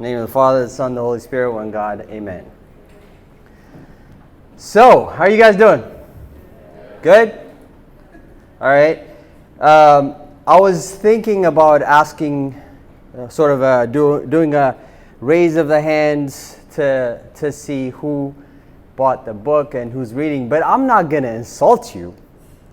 In the name of the Father, the Son, the Holy Spirit, one God. Amen. So, how are you guys doing? Good? All right. I was thinking about asking, doing a raise of the hands to see who bought the book and who's reading, but I'm not going to insult you.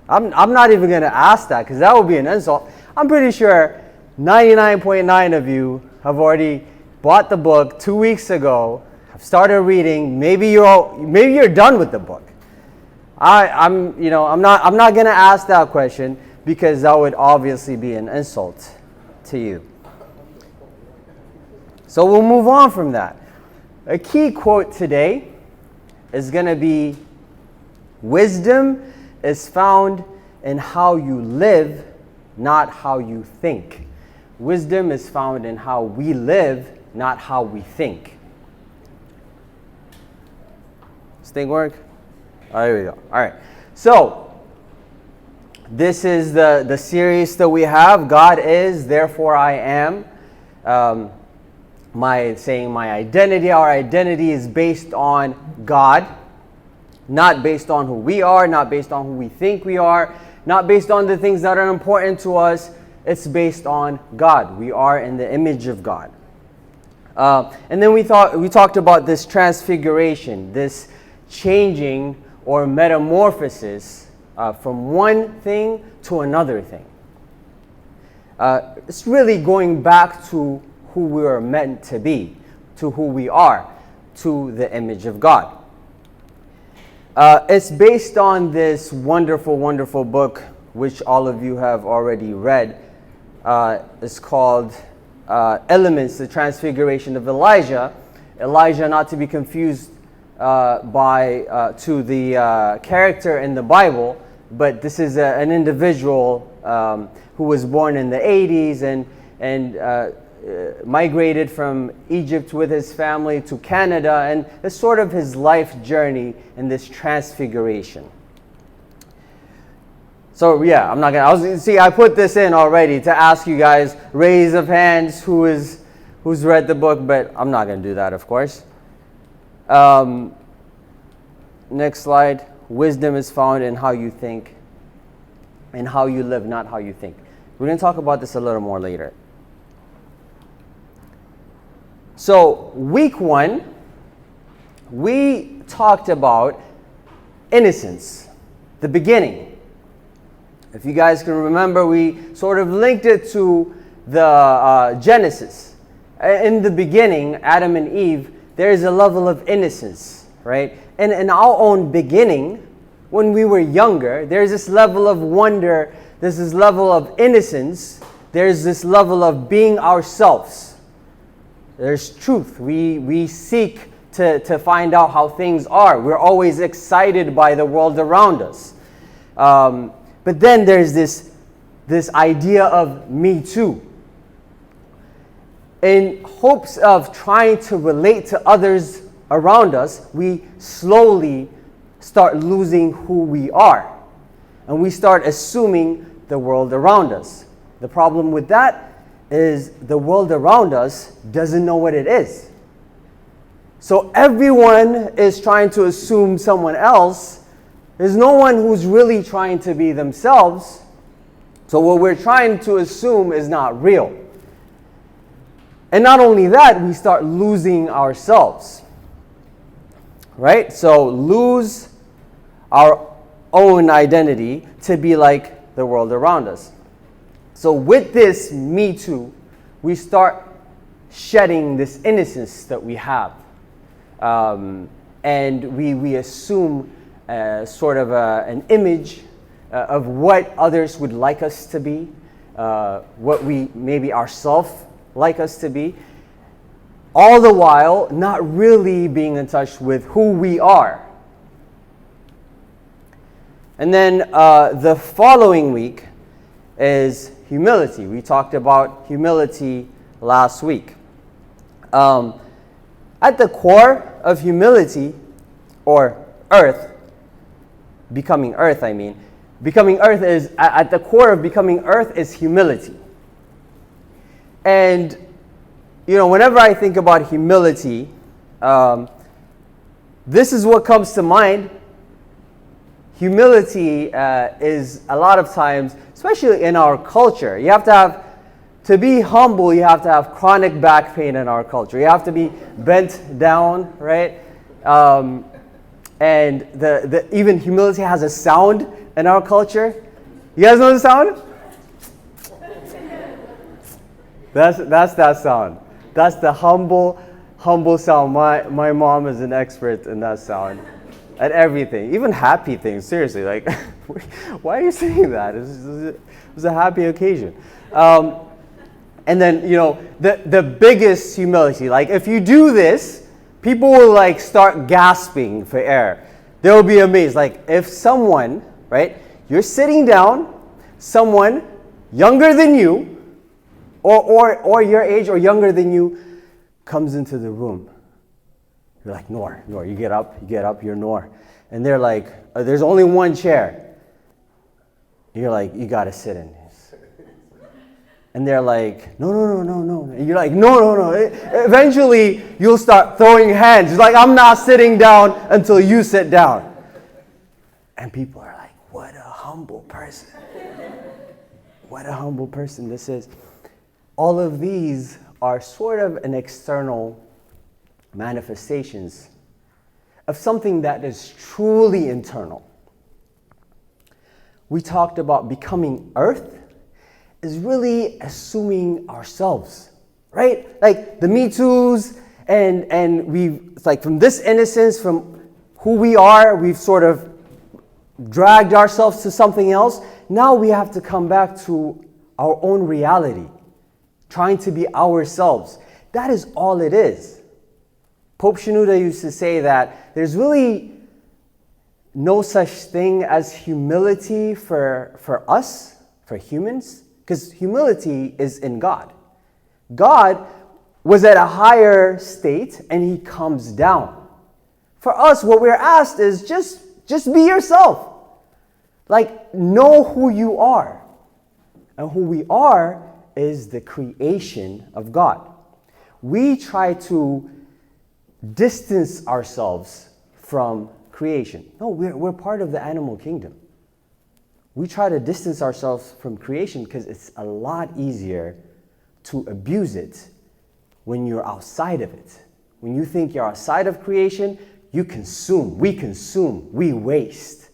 I'm not even going to ask that because that would be an insult. I'm pretty sure 99.9 of you have already bought the book 2 weeks ago, have started reading. Maybe you're done with the book. I'm not going to ask that question because that would obviously be an insult to you. So we'll move on from that. A key quote today is going to be, "Wisdom is found in how you live, not how you think." Wisdom is found in how we live, not how we think. Does this thing work? Oh, here we go. All right. So, this is the series that we have. God is, therefore I am. My identity, our identity is based on God, not based on who we are, not based on who we think we are, not based on the things that are important to us. It's based on God. We are in the image of God. And then we talked about this transfiguration, this changing or metamorphosis from one thing to another thing. It's really going back to who we are meant to be, to who we are, to the image of God. It's based on this wonderful, wonderful book, which all of you have already read. It's called Elements, the Transfiguration of Elijah. Elijah, not to be confused to the character in the Bible, but this is an individual who was born in the 80s and migrated from Egypt with his family to Canada, and it's sort of his life journey in this transfiguration. So yeah, I put this in already to ask you guys, raise of hands, who's read the book, but I'm not going to do that, of course. Next slide. Wisdom is found in how you think and how you live, not how you think. We're going to talk about this a little more later. So, week 1, we talked about innocence, the beginning. If you guys can remember, we sort of linked it to the Genesis. In the beginning, Adam and Eve, there is a level of innocence, right? And in our own beginning, when we were younger, there's this level of wonder, there's this level of innocence, there's this level of being ourselves. There's truth. We seek to find out how things are. We're always excited by the world around us. But then there's this idea of me too. In hopes of trying to relate to others around us, we slowly start losing who we are. And we start assuming the world around us. The problem with that is the world around us doesn't know what it is. So everyone is trying to assume someone else. There's no one who's really trying to be themselves. So what we're trying to assume is not real. And not only that, we start losing ourselves. Right? So lose our own identity to be like the world around us. So with this Me Too, we start shedding this innocence that we have. And we assume sort of an image of what others would like us to be, what we maybe ourselves like us to be, all the while not really being in touch with who we are. And then the following week is humility. We talked about humility last week. At the core of humility, or earth, becoming earth is, at the core of becoming earth is humility. And whenever I think about humility, this is what comes to mind. Humility is a lot of times, especially in our culture, to be humble, you have to have chronic back pain in our culture. You have to be bent down, right? And even humility has a sound in our culture. You guys know the sound? That's that sound. That's the humble sound. My mom is an expert in that sound. At everything, even happy things. Seriously, like, why are you saying that? It was a happy occasion. And then, the biggest humility, like if you do this, people will like start gasping for air. They'll be amazed. Like if someone, right, you're sitting down, someone younger than you, or your age or younger than you, comes into the room. You're like, Noor, you get up, you're Noor. And they're like, there's only one chair. You're like, you gotta sit in this. And they're like, no. And you're like, no. Eventually, you'll start throwing hands. You're like, I'm not sitting down until you sit down. And people are like, what a humble person. What a humble person this is. All of these are sort of an external manifestations of something that is truly internal. We talked about becoming earth is really assuming ourselves, right? Like the Me Too's and it's like from this innocence, from who we are, we've sort of dragged ourselves to something else. Now we have to come back to our own reality, trying to be ourselves. That is all it is. Pope Shenouda used to say that there's really no such thing as humility for us, for humans, because humility is in God. God was at a higher state and he comes down. For us, what we're asked is just be yourself. Like, know who you are. And who we are is the creation of God. We try to distance ourselves from creation. No, we're part of the animal kingdom. We try to distance ourselves from creation because it's a lot easier to abuse it when you're outside of it. When you think you're outside of creation, you consume, we waste.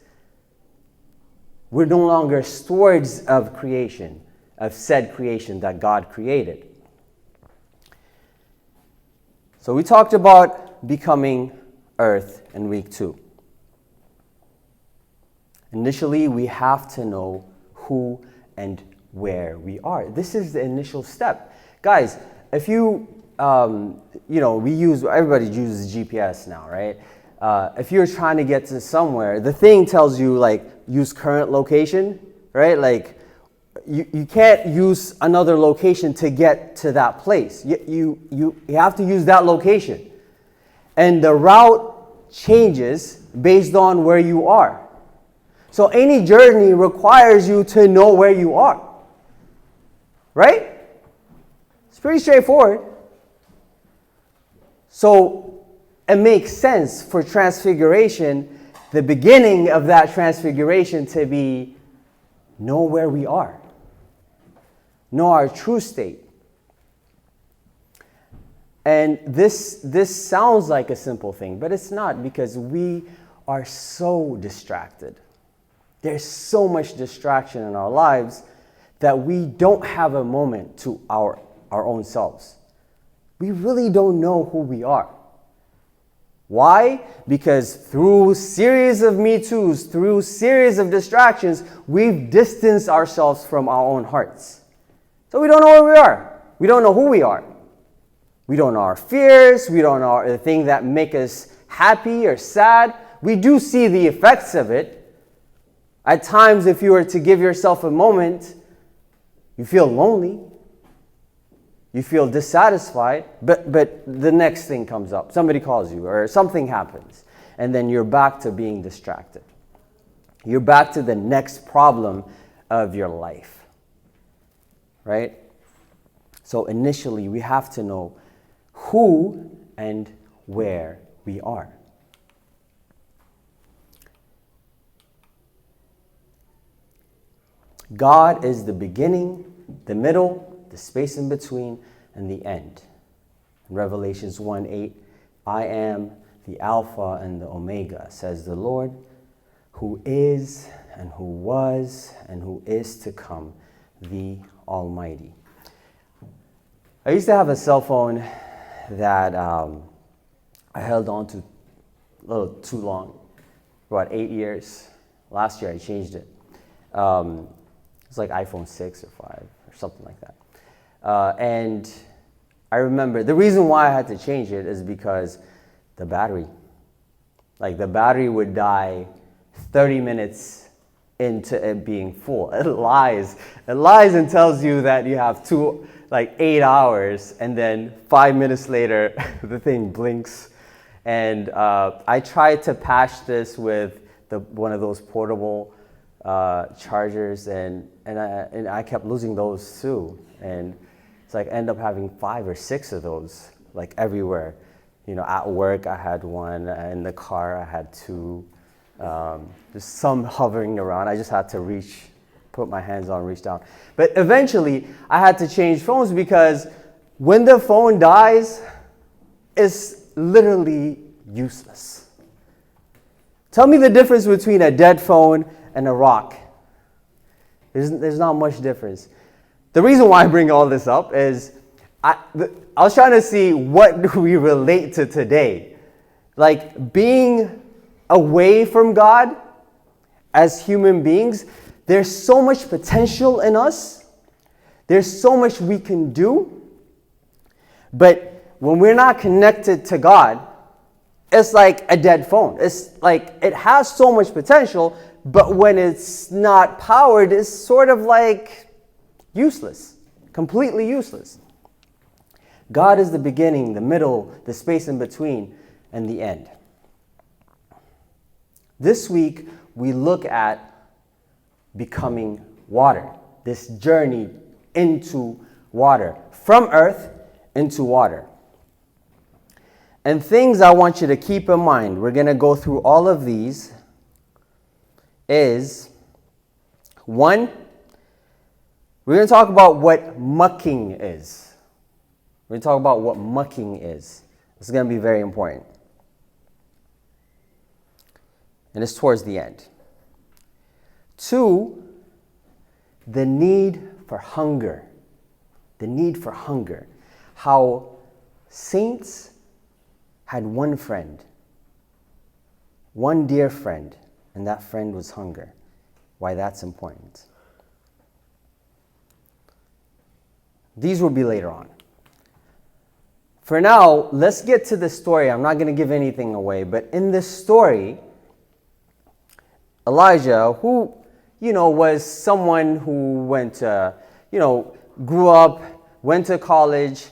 We're no longer stewards of creation, of said creation that God created. So we talked about becoming earth in week 2. Initially, we have to know who and where we are. This is the initial step. Guys, if everybody uses GPS now, right? If you're trying to get to somewhere, the thing tells you, like, use current location, right? Like, you can't use another location to get to that place. You have to use that location. And the route changes based on where you are. So any journey requires you to know where you are. Right? It's pretty straightforward. So it makes sense for transfiguration, the beginning of that transfiguration, to be know where we are. Know our true state. And this sounds like a simple thing, but it's not, because we are so distracted. There's so much distraction in our lives that we don't have a moment to our own selves. We really don't know who we are. Why? Because through series of Me Too's, through series of distractions, we've distanced ourselves from our own hearts. So we don't know where we are. We don't know who we are. We don't know our fears. We don't know the thing that make us happy or sad. We do see the effects of it. At times, if you were to give yourself a moment, you feel lonely. You feel dissatisfied, but the next thing comes up. Somebody calls you or something happens, and then you're back to being distracted. You're back to the next problem of your life, right? So initially, we have to know who and where we are. God is the beginning, the middle, the space in between, and the end. In Revelations 1:8, I am the Alpha and the Omega, says the Lord, who is and who was and who is to come, the Almighty. I used to have a cell phone that I held on to a little too long, for about 8 years. Last year I changed it. It's like iPhone 6 or 5 or something like that. And I remember the reason why I had to change it is because the battery would die 30 minutes into it being full. It lies and tells you that you have 8 hours, and then 5 minutes later the thing blinks. And I tried to patch this with one of those portable chargers, and I kept losing those too. And it's like I end up having 5 or 6 of those, like everywhere. You know, at work I had one, in the car I had 2. There's some hovering around. I just had to put my hands on, reach down. But eventually I had to change phones because when the phone dies, it's literally useless. Tell me the difference between a dead phone and a rock. There's not much difference. The reason why I bring all this up is I was trying to see what do we relate to today. Like being away from God as human beings, there's so much potential in us. There's so much we can do. But when we're not connected to God, it's like a dead phone. It's like it has so much potential, but when it's not powered, it's sort of like useless, completely useless. God is the beginning, the middle, the space in between, and the end. This week, we look at becoming water, this journey into water, from earth into water. And things I want you to keep in mind, we're going to go through all of these, is 1, we're going to talk about what mucking is. We're going to talk about what mucking is. This is going to be very important. And it's towards the end. 2, the need for hunger. The need for hunger. How saints had one friend, one dear friend, and that friend was hunger. Why that's important. These will be later on. For now, let's get to the story. I'm not going to give anything away, but in this story, Elijah, who, was someone who went to, grew up, went to college,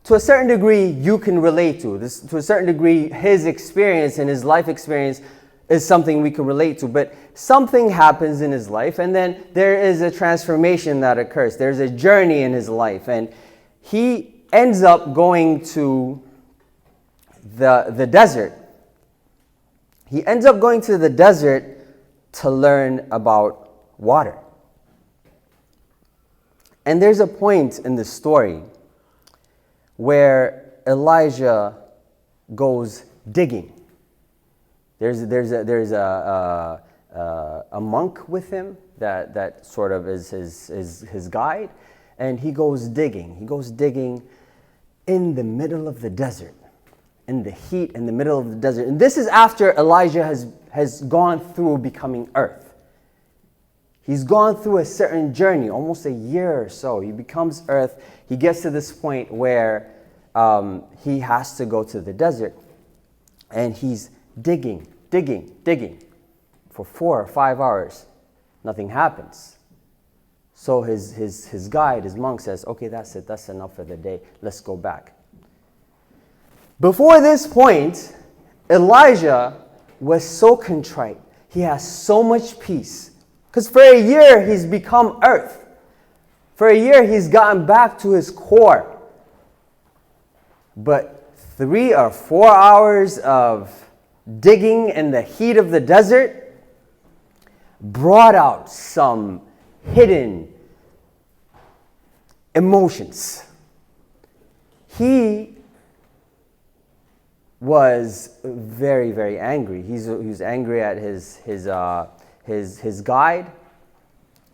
to a certain degree you can relate to. To a certain degree, his experience and his life experience is something we can relate to. But something happens in his life, and then there is a transformation that occurs. There's a journey in his life, and he ends up going to the desert. He ends up going to the desert to learn about water. And there's a point in the story where Elijah goes digging. There's a monk with him that sort of is his guide, and he goes digging. He goes digging in the middle of the desert, in the heat, in the middle of the desert. And this is after Elijah has gone through becoming earth. He's gone through a certain journey, almost a year or so. He becomes earth. He gets to this point where he has to go to the desert. And he's digging for 4 or 5 hours. Nothing happens. So his guide, his monk says, okay, that's it. That's enough for the day. Let's go back. Before this point, Elijah was so contrite. He has so much peace. Because for a year, he's become earth. For a year, he's gotten back to his core. But 3 or 4 hours of digging in the heat of the desert brought out some hidden emotions. He was very, very angry. He was angry at his guide.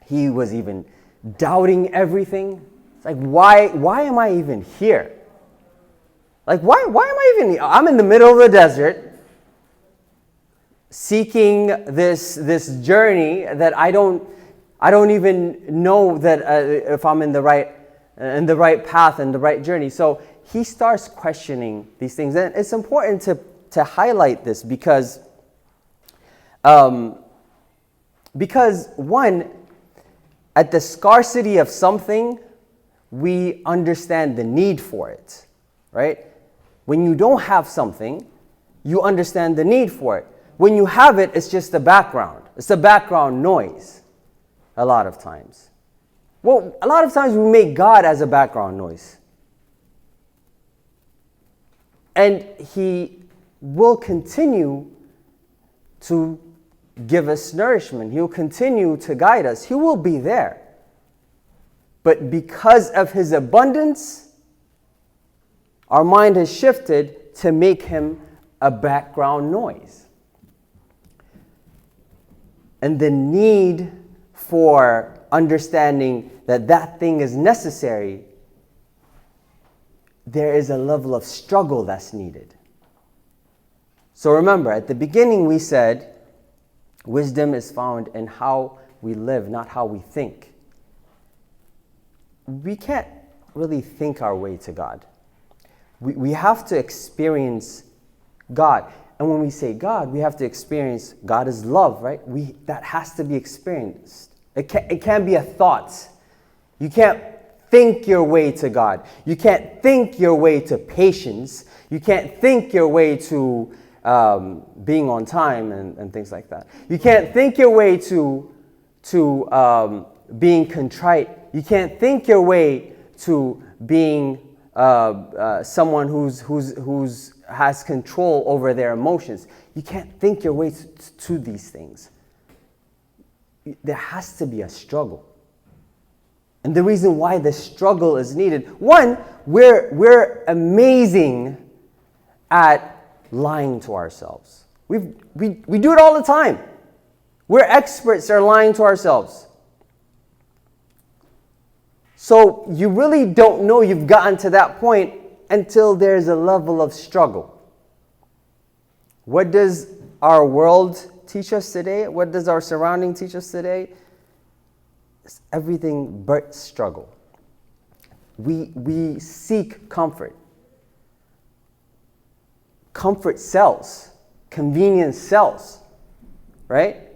He was even doubting everything. It's like, why am I even here? Like, why am I even here? I'm in the middle of the desert, seeking this journey that I don't even know that if I'm in the right path and the right journey. So he starts questioning these things, and it's important to highlight this because one, at the scarcity of something, we understand the need for it, right? When you don't have something, you understand the need for it. When you have it, it's just the background. It's the background noise a lot of times. Well, a lot of times we make God as a background noise. And he will continue to give us nourishment. He'll continue to guide us. He will be there. But because of his abundance, our mind has shifted to make him a background noise. And the need for understanding that thing is necessary, there is a level of struggle that's needed. So remember, at the beginning we said, wisdom is found in how we live, not how we think. We can't really think our way to God. We have to experience God. And when we say God, we have to experience God is love, right? That has to be experienced. It can't be a thought. You can't think your way to God. You can't think your way to patience. You can't think your way to being on time and things like that. You can't think your way to being contrite. You can't think your way to being someone who's has control over their emotions. You can't think your way to these things. There has to be a struggle. And the reason why the struggle is needed, one, we're amazing at lying to ourselves. We do it all the time. We're experts at lying to ourselves. So you really don't know you've gotten to that point until there's a level of struggle. What does our world teach us today? What does our surrounding teach us today? It's everything but struggle. We seek comfort. Comfort sells. Convenience sells. Right?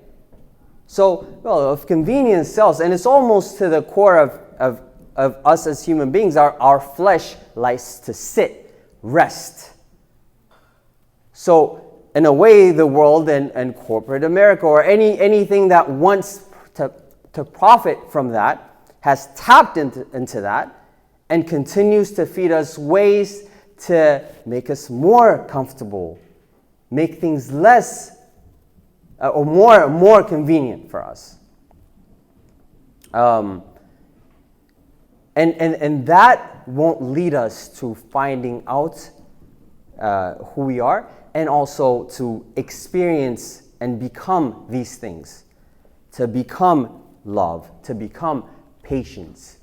So, if convenience sells, and it's almost to the core of us as human beings, our flesh likes to sit, rest. So, in a way, the world and corporate America, or anything that wants to profit from that, has tapped into that and continues to feed us ways to make us more comfortable, make things less or more convenient for us. And that won't lead us to finding out who we are, and also to experience and become these things, to become love, to become patience.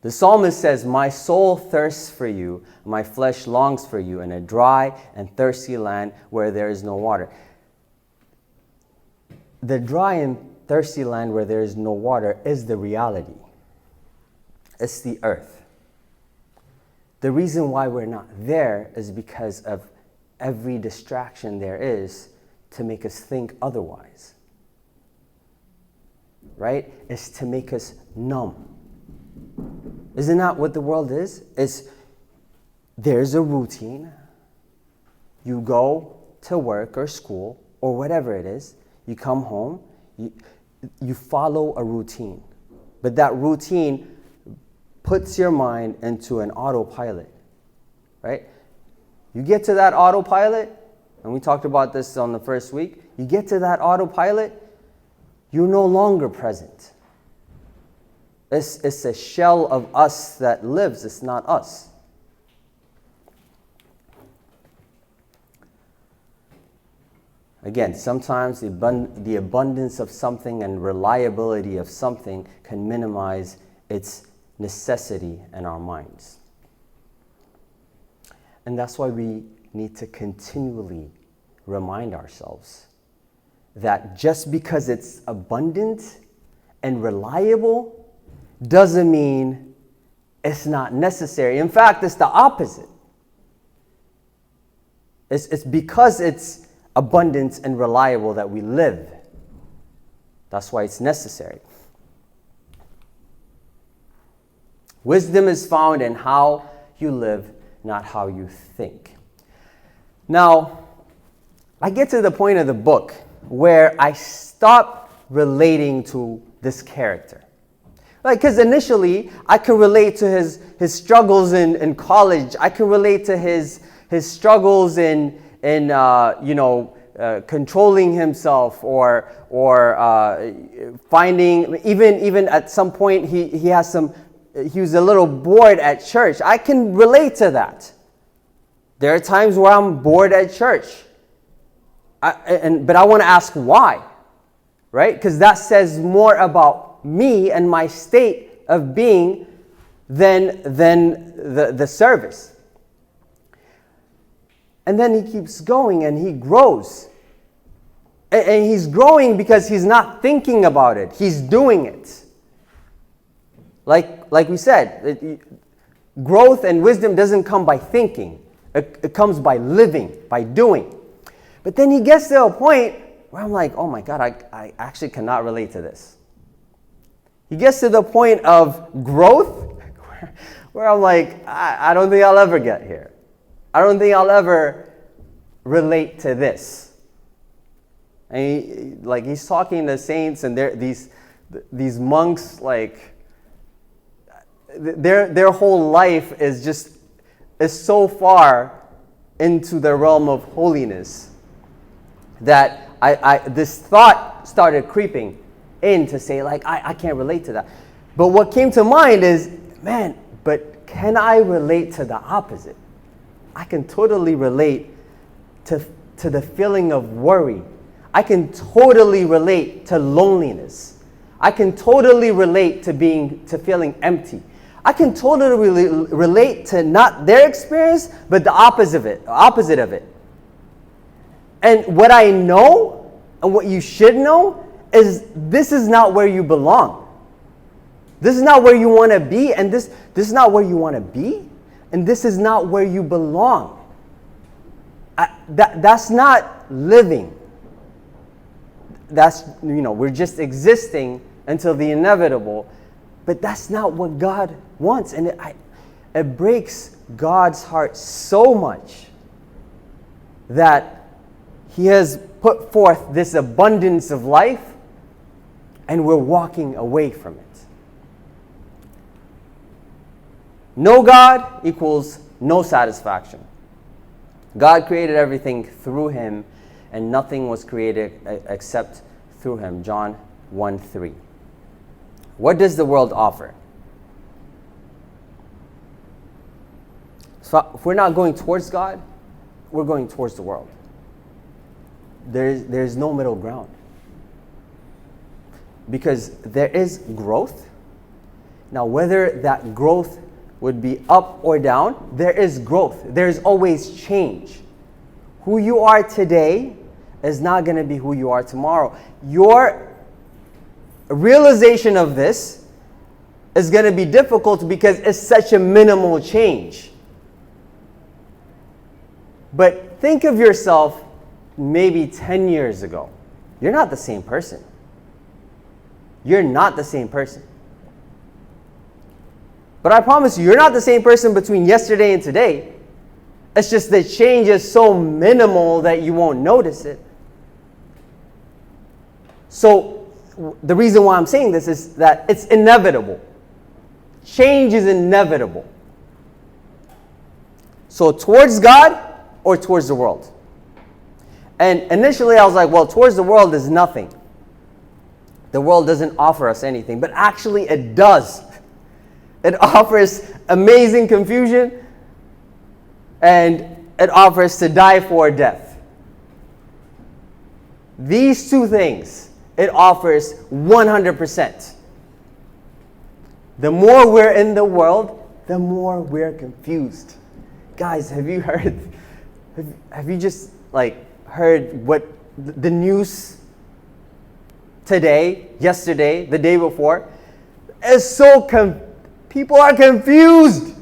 The psalmist says, "My soul thirsts for you, my flesh longs for you in a dry and thirsty land where there is no water." The dry and thirsty land where there is no water is the reality. It's the earth. The reason why we're not there is because of every distraction there is to make us think otherwise. Right? It's to make us numb. Isn't that what the world is? There's a routine. You go to work or school or whatever it is. You come home. You follow a routine. But that routine puts your mind into an autopilot, right? You get to that autopilot, and we talked about this on the first week. You get to that autopilot, you're no longer present. It's a shell of us that lives. It's not us. Again, sometimes the abundance of something and reliability of something can minimize its necessity in our minds. And that's why we need to continually remind ourselves that just because it's abundant and reliable doesn't mean it's not necessary. In fact, it's the opposite. It's because it's abundant and reliable that we live. That's why it's necessary. Wisdom is found in how you live, not how you think. Now, I get to the point of the book where I stop relating to this character. Like, because initially, I can relate to his struggles in college. I can relate to his struggles in controlling himself or finding, even at some point, he was a little bored at church. I can relate to that. There are times where I'm bored at church. But I want to ask why, right? Because that says more about me and my state of being than the service. And then he keeps going and he grows. And he's growing because he's not thinking about it. He's doing it. Like we said, growth and wisdom doesn't come by thinking. It comes by living, by doing. But then he gets to a point where I'm like, oh my God, I actually cannot relate to this. He gets to the point of growth where I'm like, I don't think I'll ever get here. I don't think I'll ever relate to this. And he's talking to saints, and these monks, like their whole life is so far into the realm of holiness that this thought started creeping in to say, like, I can't relate to that. But what came to mind is, man, but can I relate to the opposite? I can totally relate to the feeling of worry. I can totally relate to loneliness. I can totally relate to feeling empty. I can totally relate to not their experience, but the opposite of it. And what I know, and what you should know, is this is not where you belong. This is not where you want to be, and this is not where you want to be, and this is not where you belong. That's not living. That's, we're just existing until the inevitable, but that's not what God wants. And it breaks God's heart so much that He has put forth this abundance of life, and we're walking away from it. No God equals no satisfaction. God created everything through Him, and nothing was created except through Him. John 1:3. What does the world offer? So if we're not going towards God, we're going towards the world. There's no middle ground. Because there is growth. Now, whether that growth would be up or down, there is growth. There's always change. Who you are today is not going to be who you are tomorrow. Your realization of this is going to be difficult because it's such a minimal change. But think of yourself maybe 10 years ago. You're not the same person. You're not the same person. But I promise you're not the same person between yesterday and today. It's just the change is so minimal that you won't notice it. So the reason why I'm saying this is that it's inevitable. Change is inevitable. So towards God or towards the world? And initially I was like, well, towards the world is nothing. The world doesn't offer us anything. But actually it does. It offers amazing confusion, and it offers to die for death. These two things, it offers 100%. The more we're in the world, the more we're confused. Guys, have you heard, have you just heard what the news today, yesterday, the day before? It's so people are confused.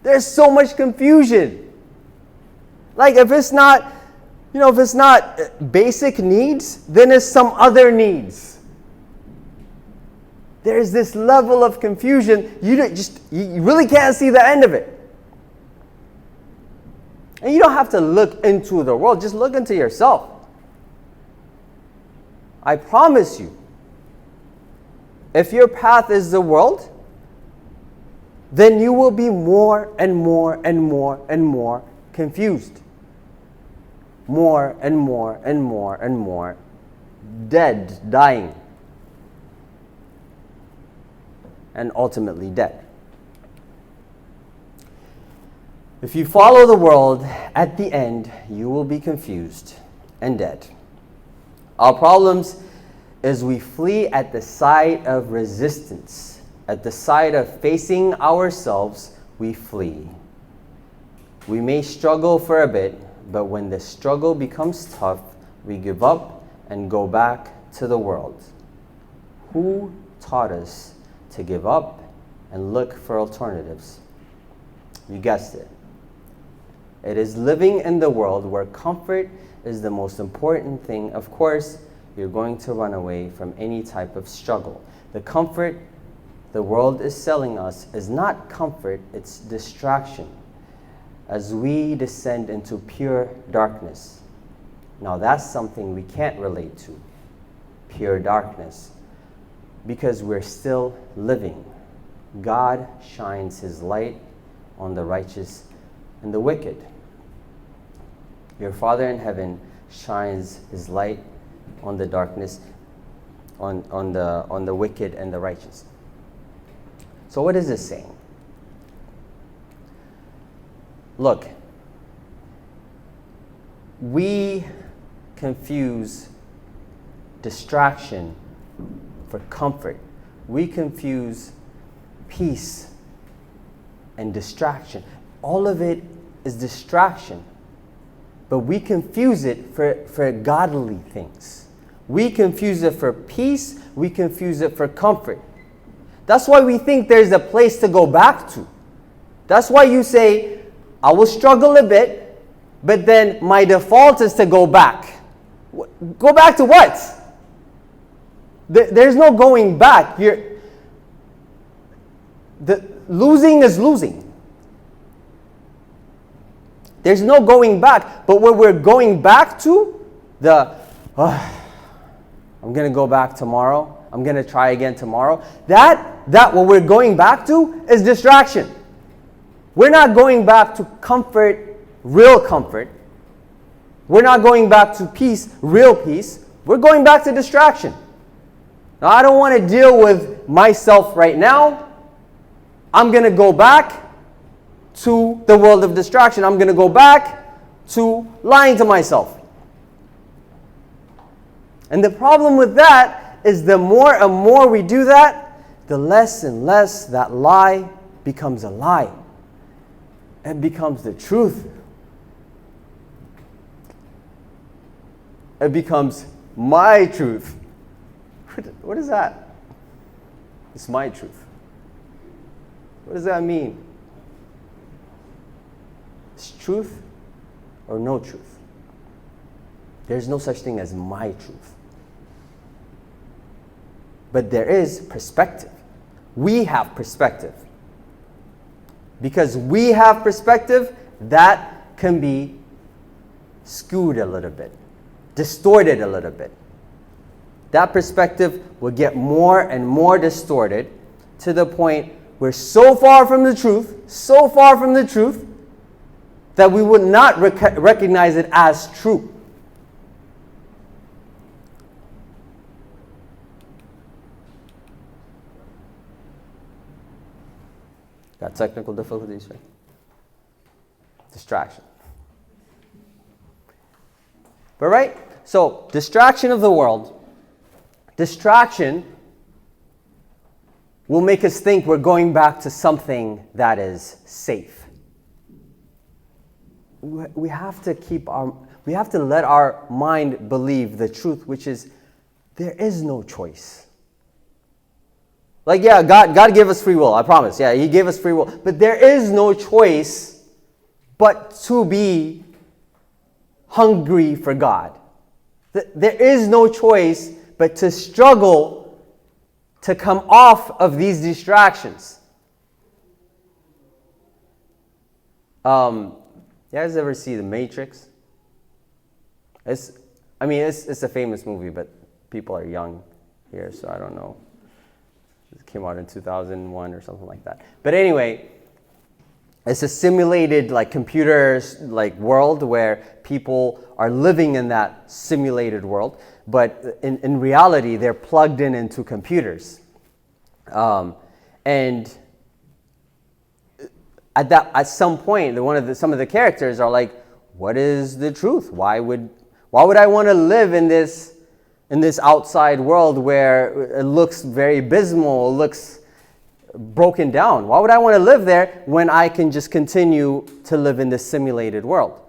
There's so much confusion. If it's not, if it's not basic needs, then it's some other needs. There's this level of confusion, you really can't see the end of it. And you don't have to look into the world, just look into yourself. I promise you, if your path is the world, then you will be more and more and more and more confused. More and more and more and more dead, dying, and ultimately dead. If you follow the world, at the end, you will be confused and dead. Our problems is we flee at the sight of resistance. At the sight of facing ourselves, we flee. We may struggle for a bit, but when the struggle becomes tough, we give up and go back to the world. Who taught us to give up and look for alternatives? You guessed it. It is living in the world where comfort is the most important thing. Of course, you're going to run away from any type of struggle. The comfort the world is selling us is not comfort, it's distraction. As we descend into pure darkness. Now that's something we can't relate to. Pure darkness. Because we're still living. God shines His light on the righteous and the wicked. Your Father in heaven shines His light on the darkness, on the wicked and the righteous. So what is this saying? Look, we confuse distraction for comfort. We confuse peace and distraction. All of it is distraction. But we confuse it for godly things. We confuse it for peace. We confuse it for comfort. That's why we think there's a place to go back to. That's why you say, I will struggle a bit, but then my default is to go back. Go back to what? There's no going back. Losing is losing. There's no going back. But what we're going back to, I'm going to go back tomorrow. I'm going to try again tomorrow. That what we're going back to is distraction. We're not going back to comfort, real comfort. We're not going back to peace, real peace. We're going back to distraction. Now, I don't want to deal with myself right now. I'm going to go back to the world of distraction. I'm going to go back to lying to myself. And the problem with that is the more and more we do that, the less and less that lie becomes a lie. It becomes the truth. It becomes my truth. What is that? It's my truth. What does that mean? It's truth or no truth. There's no such thing as my truth. But there is perspective. We have perspective. Because we have perspective, that can be skewed a little bit, distorted a little bit. that perspective will get more and more distorted to the point we're so far from the truth, that we would not recognize it as true. Got technical difficulties, right? Distraction. But right? So, distraction of the world. Distraction will make us think we're going back to something that is safe. We have to let our mind believe the truth, which is there is no choice. Like, yeah, God gave us free will, I promise. Yeah, He gave us free will. But there is no choice but to be hungry for God. There is no choice but to struggle to come off of these distractions. You guys ever see The Matrix? It's a famous movie, but people are young here, so I don't know. It came out in 2001 or something like that. But anyway, it's a simulated computer world where people are living in that simulated world, but in reality they're plugged into computers. And at some point, some of the characters are like, "What is the truth? Why would I want to live in this outside world where it looks very abysmal, it looks broken down? Why would I want to live there when I can just continue to live in this simulated world?"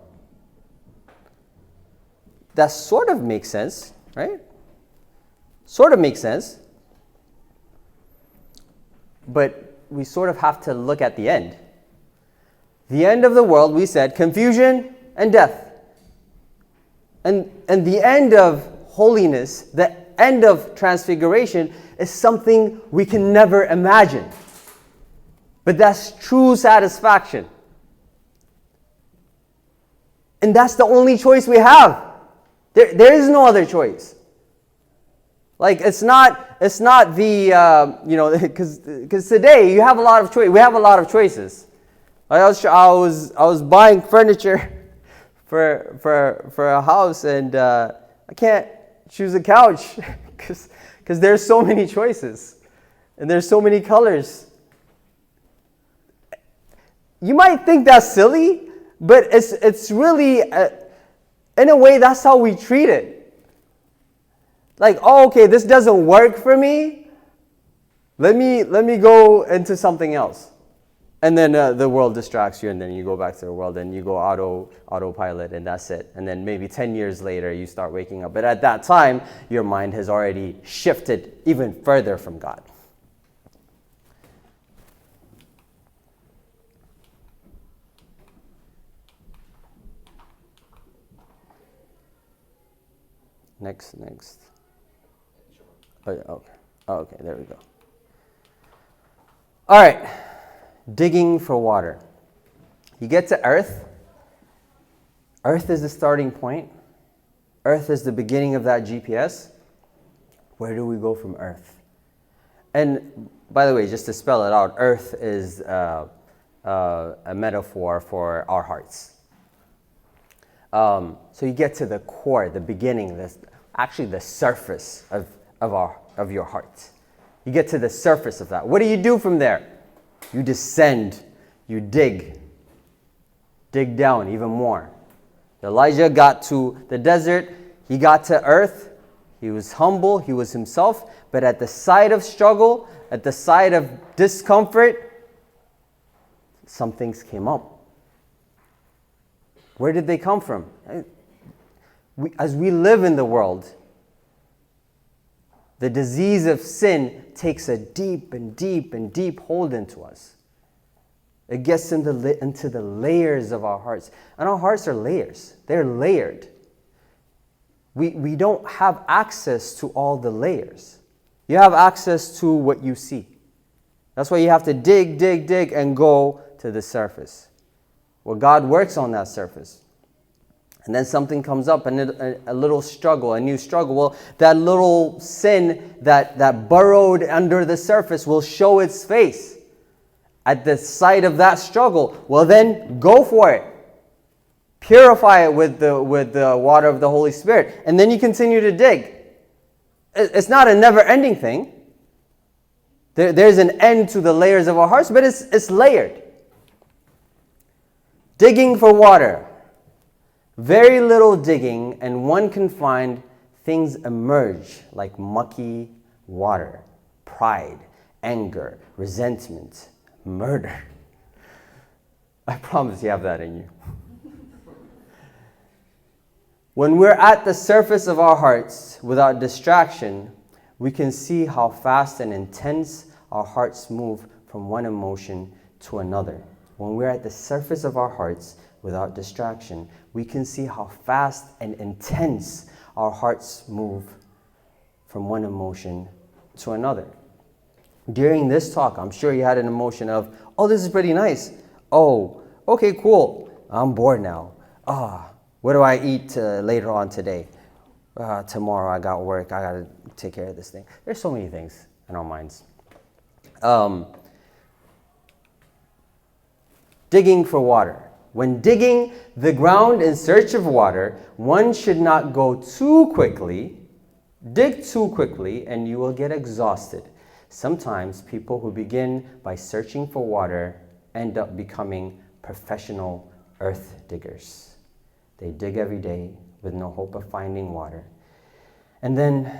That sort of makes sense, right? Sort of makes sense. But we sort of have to look at the end. The end of the world, we said, confusion and death. And the end of holiness, the end of transfiguration, is something we can never imagine. But that's true satisfaction. And that's the only choice we have. There is no other choice. It's not the because today you have a lot of choice. We have a lot of choices. I was buying furniture for a house, and I can't choose a couch because there's so many choices and there's so many colors. You might think that's silly, but it's really in a way that's how we treat it. Okay, this doesn't work for me. Let me go into something else. And then the world distracts you, and then you go back to the world, and you go autopilot, and that's it. And then maybe 10 years later, you start waking up. But at that time, your mind has already shifted even further from God. Next. Okay, there we go. All right. Digging for water. You get to Earth. Earth is the starting point. Earth is the beginning of that GPS. Where do we go from Earth? And by the way, just to spell it out, Earth is a metaphor for our hearts. So you get to the core, the beginning, actually the surface of your heart. You get to the surface of that. What do you do from there? You descend, you dig down even more. Elijah got to the desert, he got to Earth, he was humble, he was himself, but at the side of struggle, at the side of discomfort, some things came up. Where did they come from? As we live in the world, the disease of sin takes a deep and deep and deep hold into us. It gets into the layers of our hearts. And our hearts are layers. They're layered. We don't have access to all the layers. You have access to what you see. That's why you have to dig, and go to the surface. Well, God works on that surface. And then something comes up, and a little struggle, a new struggle. Well, that little sin that burrowed under the surface will show its face at the sight of that struggle. Well, then go for it. Purify it with the water of the Holy Spirit. And then you continue to dig. It's not a never-ending thing. There's an end to the layers of our hearts, but it's layered. Digging for water. Very little digging, and one can find things emerge like mucky water, pride, anger, resentment, murder. I promise you have that in you. When we're at the surface of our hearts without distraction, we can see how fast and intense our hearts move from one emotion to another. When we're at the surface of our hearts without distraction, we can see how fast and intense our hearts move from one emotion to another. During this talk, I'm sure you had an emotion of, oh, this is pretty nice. Oh, okay, cool. I'm bored now. What do I eat later on today? Tomorrow I got work. I got to take care of this thing. There's so many things in our minds. Digging for water. When digging the ground in search of water, one should not go too quickly, dig too quickly, and you will get exhausted. Sometimes people who begin by searching for water end up becoming professional earth diggers. They dig every day with no hope of finding water. And then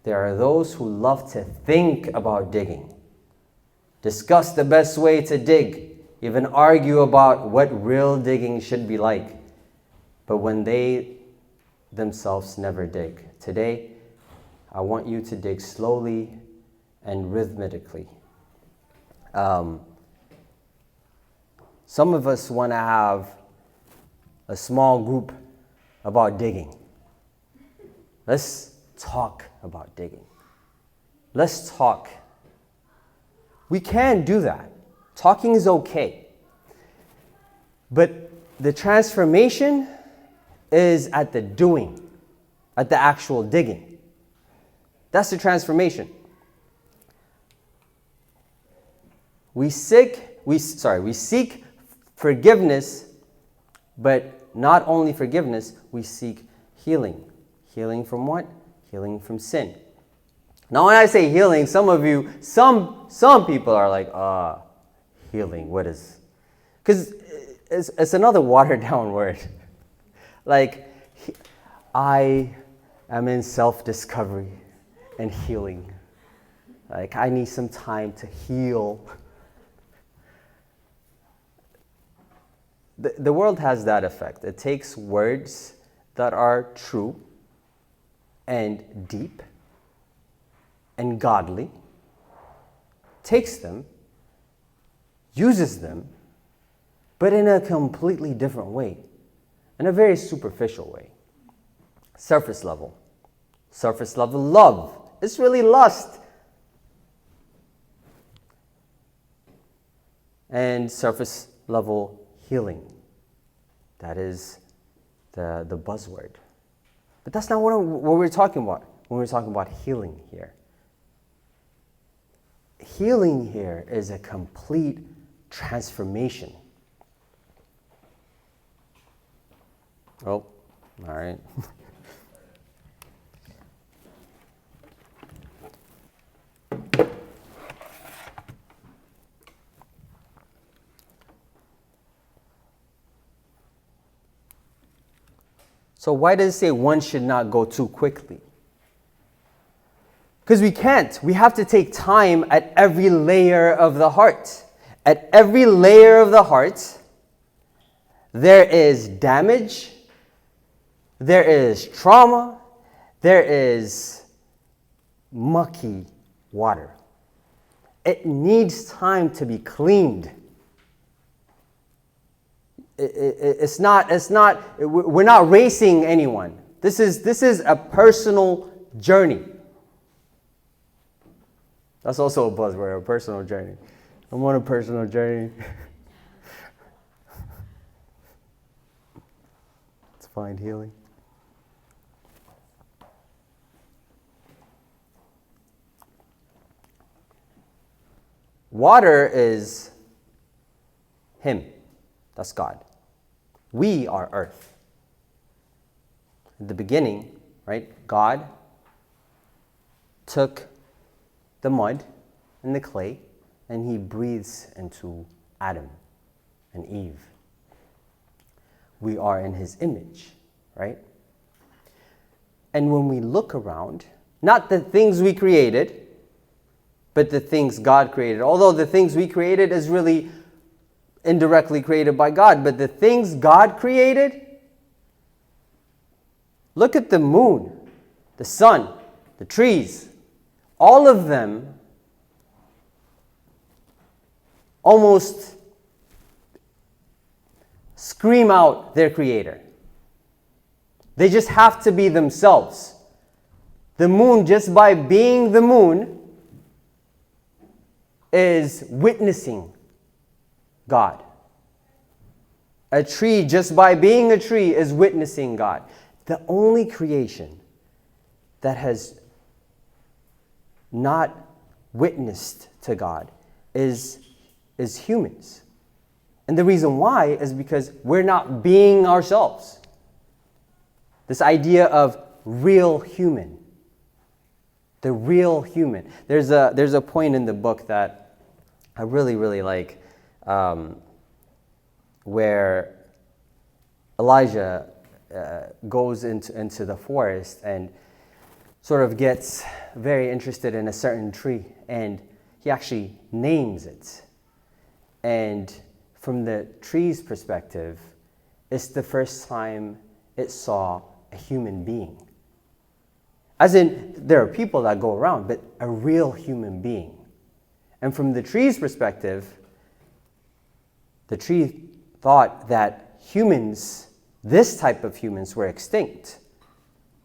there are those who love to think about digging, discuss the best way to dig, even argue about what real digging should be like, but when they themselves never dig. Today, I want you to dig slowly and rhythmically. Some of us want to have a small group about digging. Let's talk about digging. Let's talk. We can do that. Talking is okay. But the transformation is at the doing, at the actual digging. That's the transformation. We seek forgiveness, but not only forgiveness, we seek healing. Healing from what? Healing from sin. Now when I say healing, some people are like, healing, what is? Because it's another watered down word. Like, I am in self-discovery and healing. Like, I need some time to heal. The world has that effect. It takes words that are true and deep and godly, takes them, uses them, but in a completely different way, in a very superficial way. Surface level love. It's really lust. And surface level healing. That is the buzzword. But that's not what we're talking about when we're talking about healing here. Healing here is a complete transformation. Oh, all right. So why does it say one should not go too quickly? Because we can't. We have to take time at every layer of the heart. At every layer of the heart, there is damage, there is trauma, there is mucky water. It needs time to be cleaned. We're not racing anyone. This is a personal journey. That's also a buzzword, a personal journey. I'm on a personal journey. It's find healing. Water is Him. That's God. We are earth. At the beginning, right, God took the mud and the clay and He breathes into Adam and Eve. We are in His image, right? And when we look around, not the things we created, but the things God created. Although the things we created is really indirectly created by God, but the things God created, look at the moon, the sun, the trees, all of them almost scream out their creator. They just have to be themselves. The moon, just by being the moon, is witnessing God. A tree, just by being a tree, is witnessing God. The only creation that has not witnessed to God is humans. And the reason why is because we're not being ourselves. This idea of real human. The real human. There's a point in the book that I really, really like, where Elijah goes into the forest and sort of gets very interested in a certain tree, and he actually names it. And from the tree's perspective, it's the first time it saw a human being. As in, there are people that go around, but a real human being. And from the tree's perspective, the tree thought that humans, this type of humans, were extinct.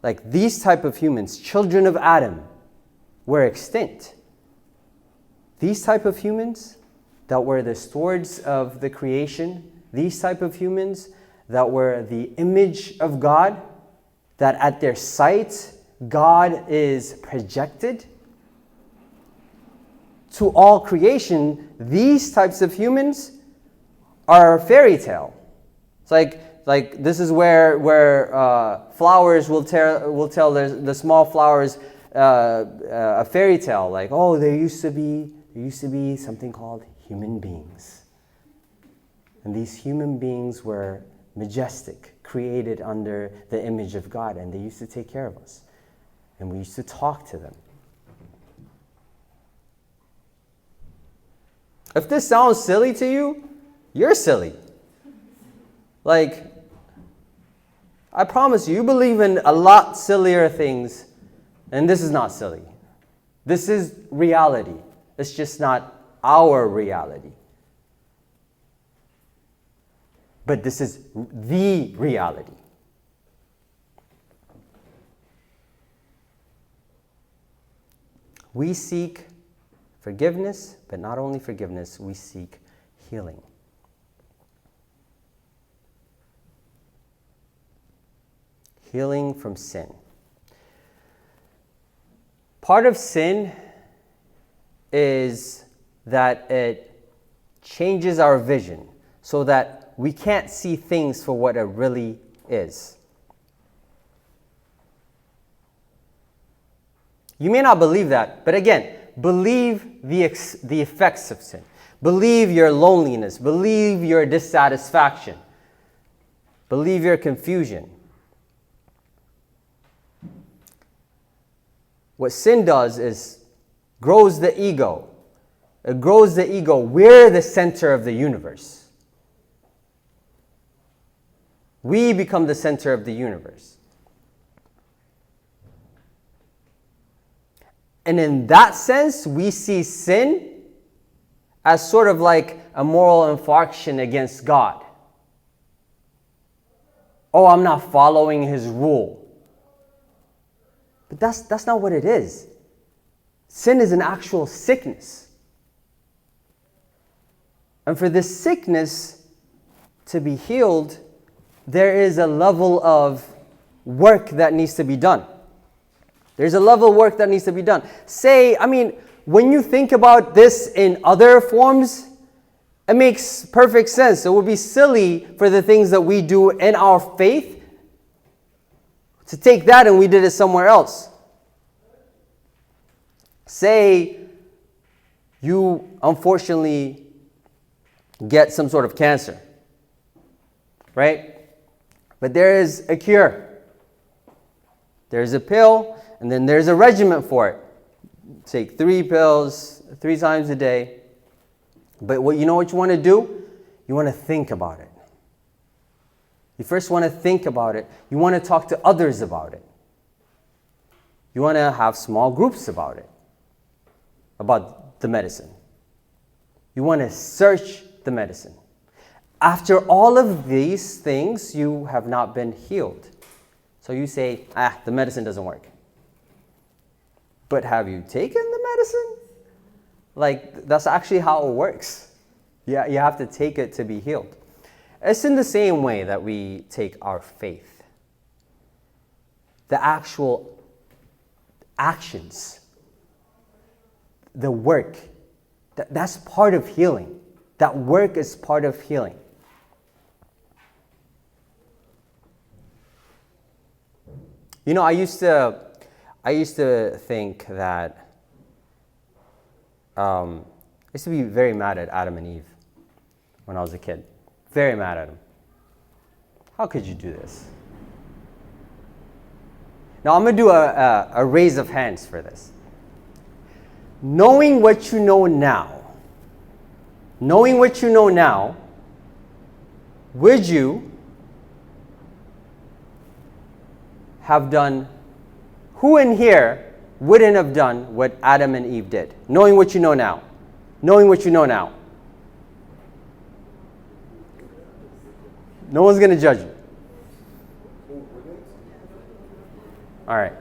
Like these type of humans, children of Adam, were extinct. These type of humans that were the stewards of the creation, these type of humans that were the image of God, that at their sight, God is projected. To all creation, these types of humans are a fairy tale. It's like this is where flowers will tell the small flowers a fairy tale. Like, oh, there used to be something called human beings, and these human beings were majestic, created under the image of God, and they used to take care of us, and we used to talk to them. If this sounds silly to you, you're silly. Like, I promise you believe in a lot sillier things, and this is not silly. This is reality. It's just not our reality. But this is the reality. We seek forgiveness, but not only forgiveness, we seek healing. Healing from sin. Part of sin is that it changes our vision so that we can't see things for what it really is. You may not believe that, but again, believe the effects of sin. Believe your loneliness. Believe your dissatisfaction. Believe your confusion. What sin does is grows the ego. It grows the ego. We're the center of the universe. We become the center of the universe. And in that sense, we see sin as sort of like a moral infraction against God. Oh, I'm not following His rule. But that's not what it is. Sin is an actual sickness. And for this sickness to be healed, there is a level of work that needs to be done. There's a level of work that needs to be done. When you think about this in other forms, it makes perfect sense. It would be silly for the things that we do in our faith to take that and we did it somewhere else. Say you unfortunately get some sort of cancer, right? But there is a cure. There's a pill, and then there's a regimen for it. Take 3 pills 3 times a day. But what you want to do? You want to think about it. You first want to think about it. You want to talk to others about it. You want to have small groups about it, about the medicine. You want to search the medicine. After all of these things, you have not been healed. So you say, the medicine doesn't work. But have you taken the medicine? That's actually how it works. Yeah, you have to take it to be healed. It's in the same way that we take our faith. The actual actions, the work, that's part of healing. That work is part of healing. I used to think that I used to be very mad at Adam and Eve when I was a kid. Very mad at them. How could you do this? Now I'm going to do a raise of hands for this. Knowing what you know now, would you have done, who in here wouldn't have done what Adam and Eve did? Knowing what you know now. No one's going to judge you. All right.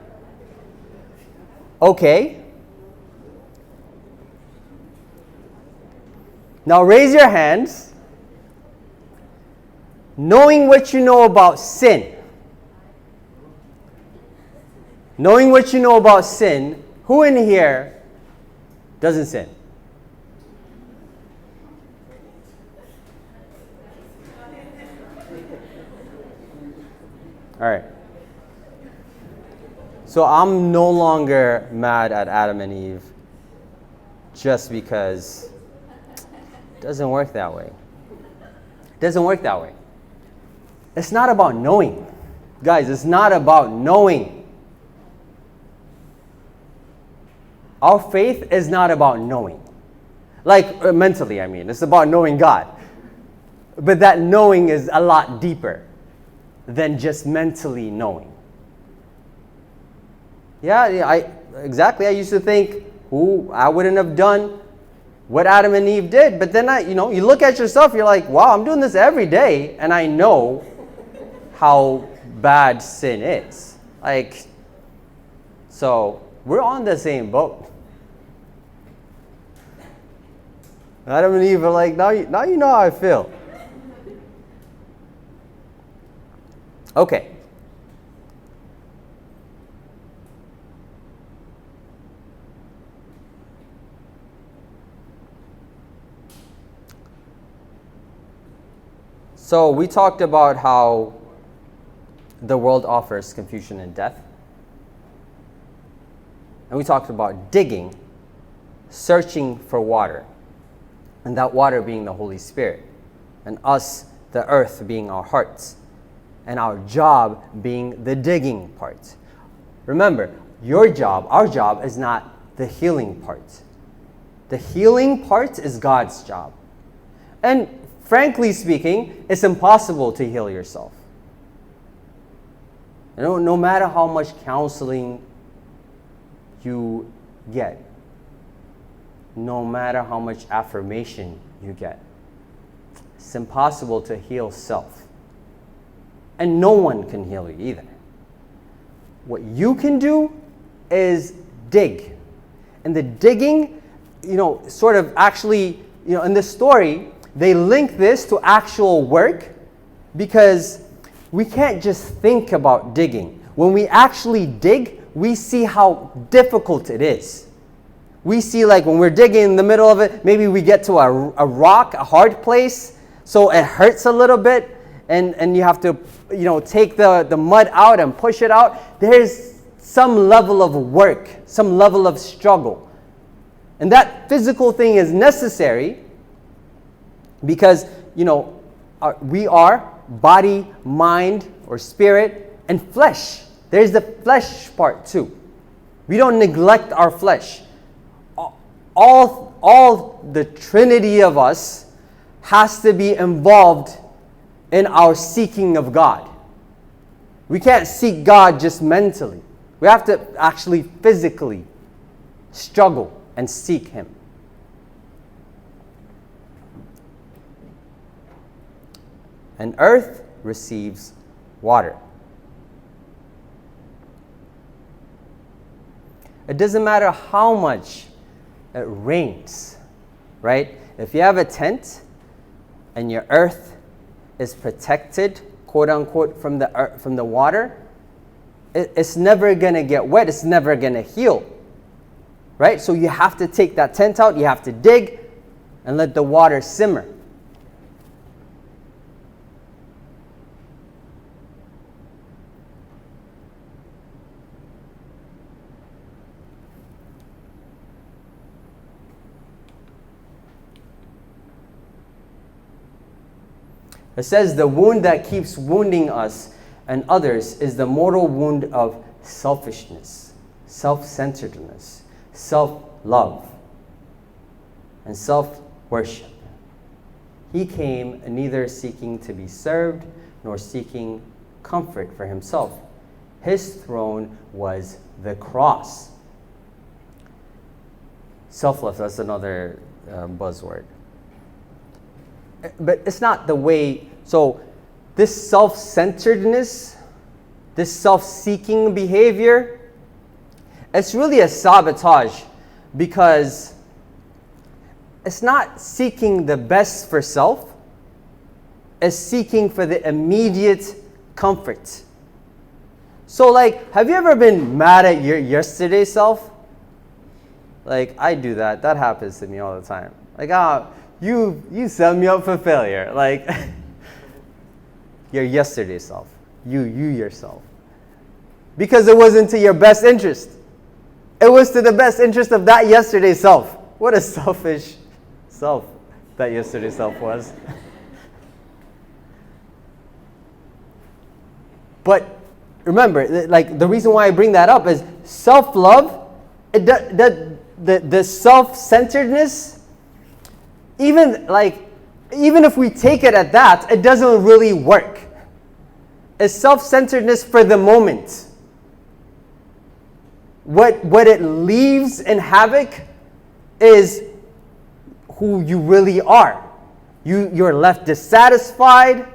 Okay. Now raise your hands. Knowing what you know about sin. Knowing what you know about sin, who in here doesn't sin? All right. So I'm no longer mad at Adam and Eve just because it doesn't work that way. It doesn't work that way. It's not about knowing. Guys, it's not about knowing. Our faith is not about knowing. Mentally, it's about knowing God. But that knowing is a lot deeper than just mentally knowing. Exactly. I used to think, I wouldn't have done what Adam and Eve did. But then you look at yourself, you're like, wow, I'm doing this every day, and I know how bad sin is. So we're on the same boat. Adam and Eve are like, now you know how I feel. Okay. So we talked about how the world offers confusion and death. And we talked about digging, searching for water, and that water being the Holy Spirit, and us, the earth, being our hearts, and our job being the digging part. Remember, our job is not the healing part. The healing part is God's job. And frankly speaking, it's impossible to heal yourself. No matter how much counseling you get, no matter how much affirmation you get, it's impossible to heal self. And no one can heal you either. What you can do is dig. And the digging, sort of actually, in the story, they link this to actual work because we can't just think about digging. When we actually dig, we see how difficult it is. We see, like, when we're digging in the middle of it, maybe we get to a rock, a hard place, so it hurts a little bit, and you have to, take the mud out and push it out. There's some level of work, some level of struggle. And that physical thing is necessary because, we are body, mind, or spirit, and flesh. There's the flesh part too. We don't neglect our flesh. All the Trinity of us has to be involved in our seeking of God. We can't seek God just mentally. We have to actually physically struggle and seek Him. And earth receives water. It doesn't matter how much it rains, right? If you have a tent and your earth is protected, quote unquote, from the water, it's never going to get wet. It's never going to heal, right? So you have to take that tent out. You have to dig and let the water simmer. It says the wound that keeps wounding us and others is the mortal wound of selfishness, self-centeredness, self-love, and self-worship. He came neither seeking to be served nor seeking comfort for himself. His throne was the cross. Selfless, that's another buzzword. But it's not the way, so this self-centeredness, this self-seeking behavior, it's really a sabotage because it's not seeking the best for self, it's seeking for the immediate comfort. So like, have you ever been mad at your yesterday self? Like, I do that. That happens to me all the time. Like, you set me up for failure. Like, your yesterday self. You yourself. Because it wasn't to your best interest. It was to the best interest of that yesterday self. What a selfish self that yesterday self was. But remember, like, the reason why I bring that up is self-love, the self-centeredness, even if we take it at that, it doesn't really work. It's self-centeredness for the moment. What it leaves in havoc is who you really are. You're left dissatisfied.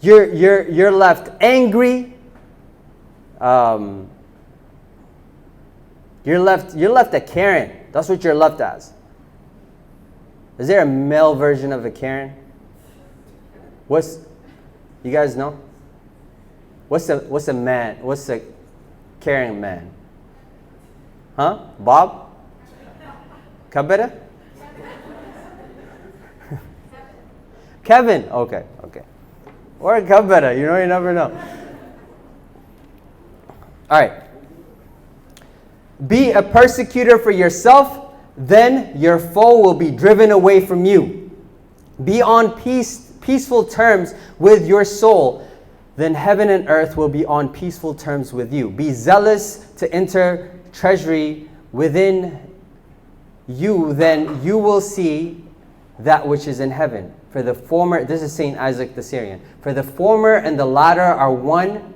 You're left angry. You're left a Karen. That's what you're left as. Is there a male version of a Karen? You guys know? What's a man? What's a Karen man? Huh? Bob? Kabera? Kevin. Okay. Or Kabera. You never know. All right. Be a persecutor for yourself, then your foe will be driven away from you. Be on peaceful terms with your soul, then heaven and earth will be on peaceful terms with you. Be zealous to enter treasury within you, then you will see that which is in heaven. For the former, this is Saint Isaac the Syrian, for the former and the latter are one,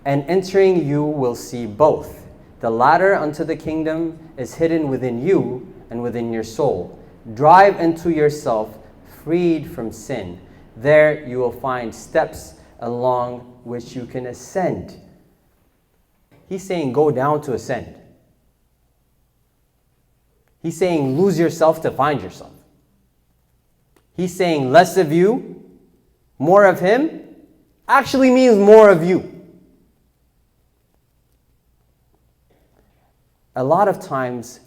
and entering you will see both. The ladder unto the kingdom is hidden within you and within your soul. Drive into yourself, freed from sin. There you will find steps along which you can ascend. He's saying go down to ascend. He's saying lose yourself to find yourself. He's saying less of you, more of him, actually means more of you. A lot of times,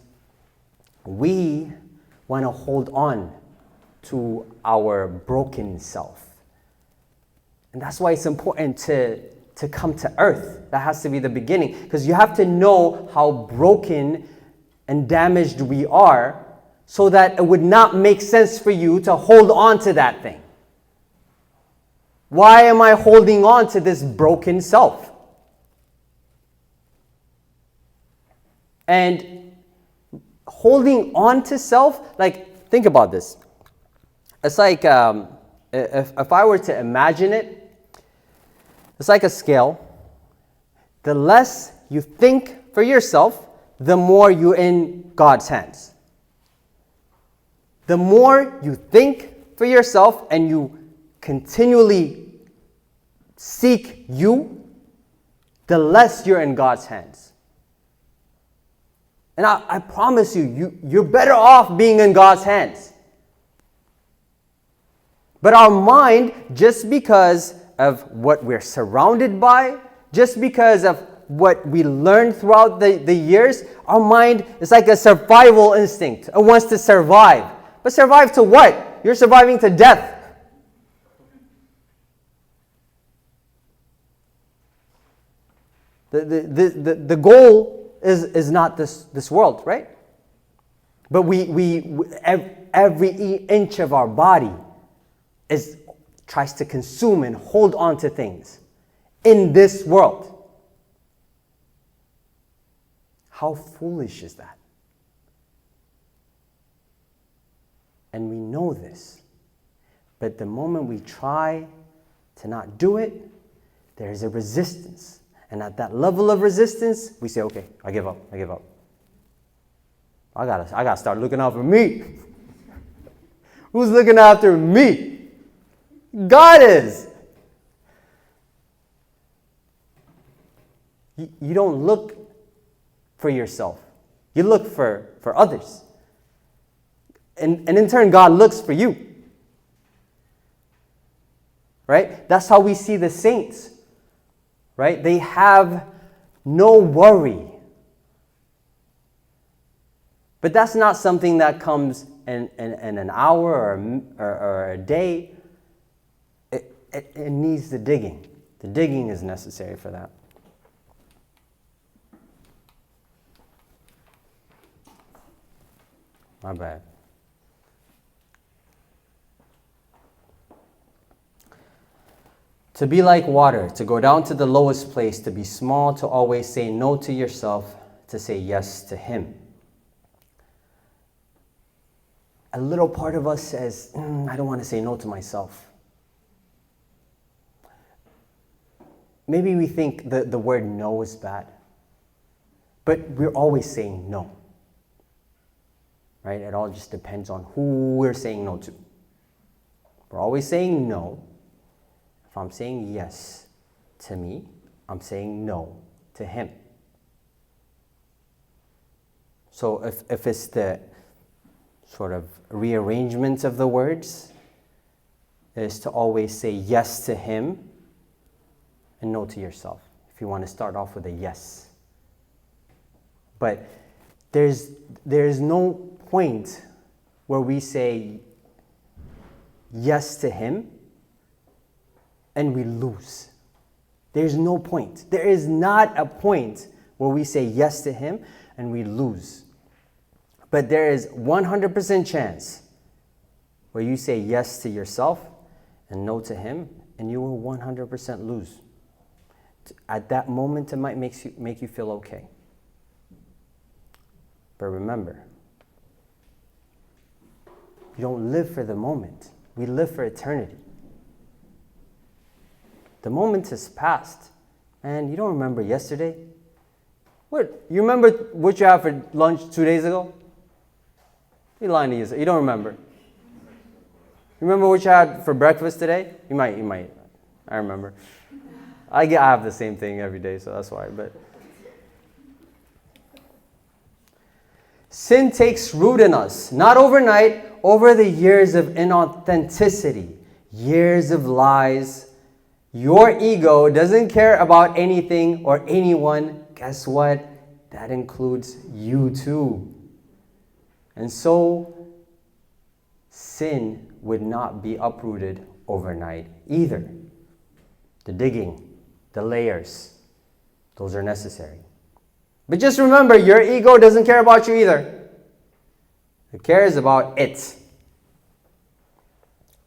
we want to hold on to our broken self. And that's why it's important to come to earth. That has to be the beginning. Because you have to know how broken and damaged we are so that it would not make sense for you to hold on to that thing. Why am I holding on to this broken self? And holding on to self, like, think about this. It's like, if I were to imagine it, it's like a scale. The less you think for yourself, the more you're in God's hands. The more you think for yourself and you continually seek you, the less you're in God's hands. And I promise you're better off being in God's hands. But our mind, just because of what we're surrounded by, just because of what we learned throughout the years, our mind is like a survival instinct. It wants to survive. But survive to what? You're surviving to death. The goal is not this world, right? But every inch of our body tries to consume and hold on to things in this world. How foolish is that? And we know this. But the moment we try to not do it, there's a resistance. And at that level of resistance, we say, okay, I give up. I gotta start looking out for me. Who's looking after me? God is. You don't look for yourself. You look for others. And in turn, God looks for you. Right? That's how we see the saints. Right? They have no worry. But that's not something that comes in an hour or a day. It needs the digging. The digging is necessary for that. My bad. To be like water, to go down to the lowest place, to be small, to always say no to yourself, to say yes to Him. A little part of us says, I don't want to say no to myself. Maybe we think the word no is bad. But we're always saying no. Right? It all just depends on who we're saying no to. We're always saying no. If I'm saying yes to me, I'm saying no to Him. So if it's the sort of rearrangement of the words, is to always say yes to Him and no to yourself. If you want to start off with a yes. But there's no point where we say yes to Him and we lose. There's no point. There is not a point where we say yes to Him and we lose. But there is 100% chance where you say yes to yourself and no to Him, and you will 100% lose. At that moment, it might make you feel okay. But remember, you don't live for the moment. We live for eternity. The moment is past. And you don't remember yesterday? What? You remember what you had for lunch 2 days ago? You're lying to yourself. You don't remember. You remember what you had for breakfast today? You might. I remember. I have the same thing every day, so that's why. But sin takes root in us, not overnight, over the years of inauthenticity, years of lies, your ego doesn't care about anything or anyone, guess what? That includes you too. And so, sin would not be uprooted overnight either. The digging, the layers, those are necessary. But just remember, your ego doesn't care about you either. It cares about it.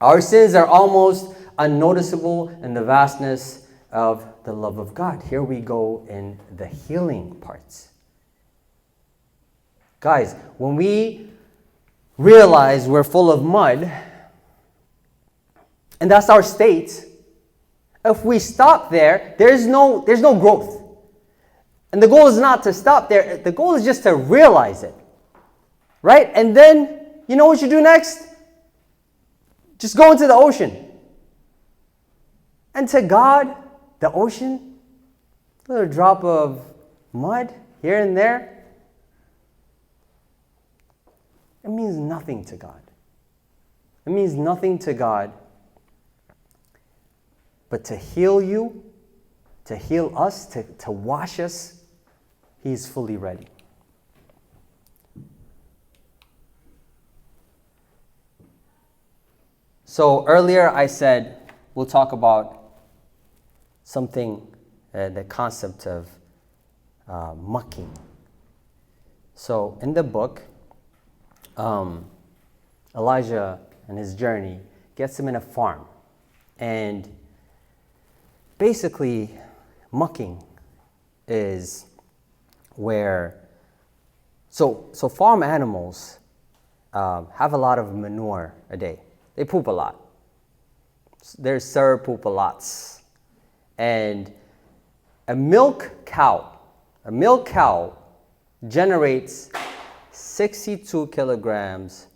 Our sins are almost unnoticeable in the vastness of the love of God. Here we go in the healing parts. Guys, when we realize we're full of mud, and that's our state, if we stop there, there's no growth. And the goal is not to stop there. The goal is just to realize it. Right? And then, you know what you do next? Just go into the ocean. And to God, the ocean, a little drop of mud here and there, it means nothing to God. It means nothing to God. But to heal you, to heal us, to wash us, He's fully ready. So earlier I said we'll talk about something, the concept of mucking. So in the book, Elijah and his journey gets him in a farm. And basically, mucking is where, so farm animals have a lot of manure a day. They poop a lot. They're poop-a-lots. And a milk cow generates 62 kilograms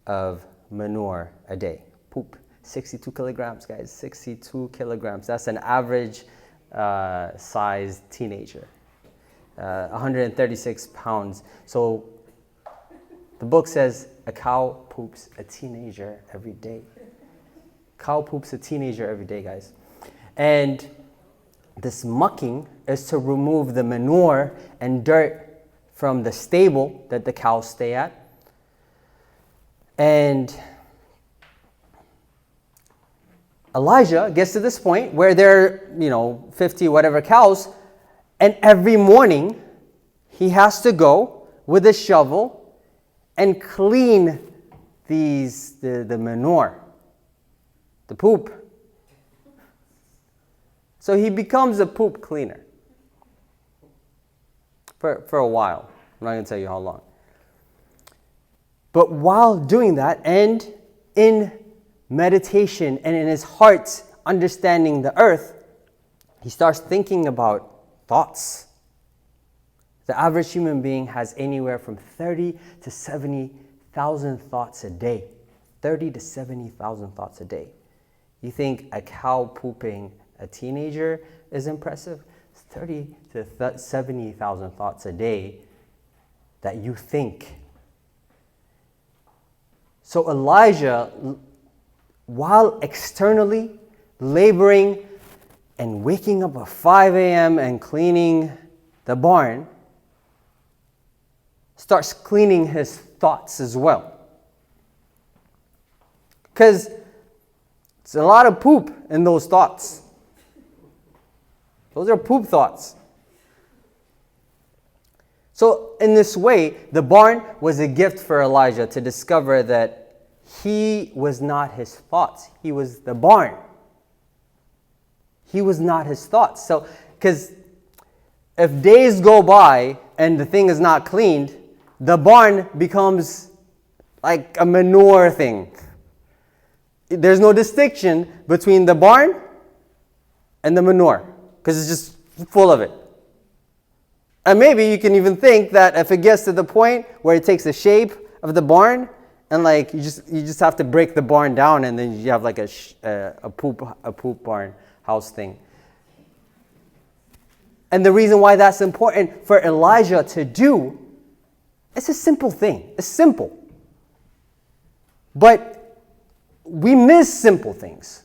of manure a day. Poop. 62 kilograms, guys. 62 kilograms. That's an average sized teenager. 136 pounds. So the book says a cow poops a teenager every day. Cow poops a teenager every day, guys. And this mucking is to remove the manure and dirt from the stable that the cows stay at. And Elijah gets to this point where there are, 50 whatever cows, and every morning he has to go with a shovel and clean the manure, the poop. So he becomes a poop cleaner for a while. I'm not going to tell you how long. But while doing that, and in meditation and in his heart understanding the earth, he starts thinking about thoughts. The average human being has anywhere from 30 to 70,000 thoughts a day. 30 to 70,000 thoughts a day. You think a cow pooping a teenager is impressive? It's 30 to 70,000 thoughts a day that you think. So Elijah, while externally laboring and waking up at 5 a.m. and cleaning the barn, starts cleaning his thoughts as well. Because it's a lot of poop in those thoughts. Those are poop thoughts. So in this way, the barn was a gift for Elijah to discover that he was not his thoughts. He was the barn. He was not his thoughts. So, because if days go by and the thing is not cleaned, the barn becomes like a manure thing. There's no distinction between the barn and the manure, because it's just full of it. And maybe you can even think that if it gets to the point where it takes the shape of the barn, and like you just have to break the barn down, and then you have like a poop barn house thing. And the reason why that's important for Elijah to do, it's a simple thing. It's simple. But we miss simple things.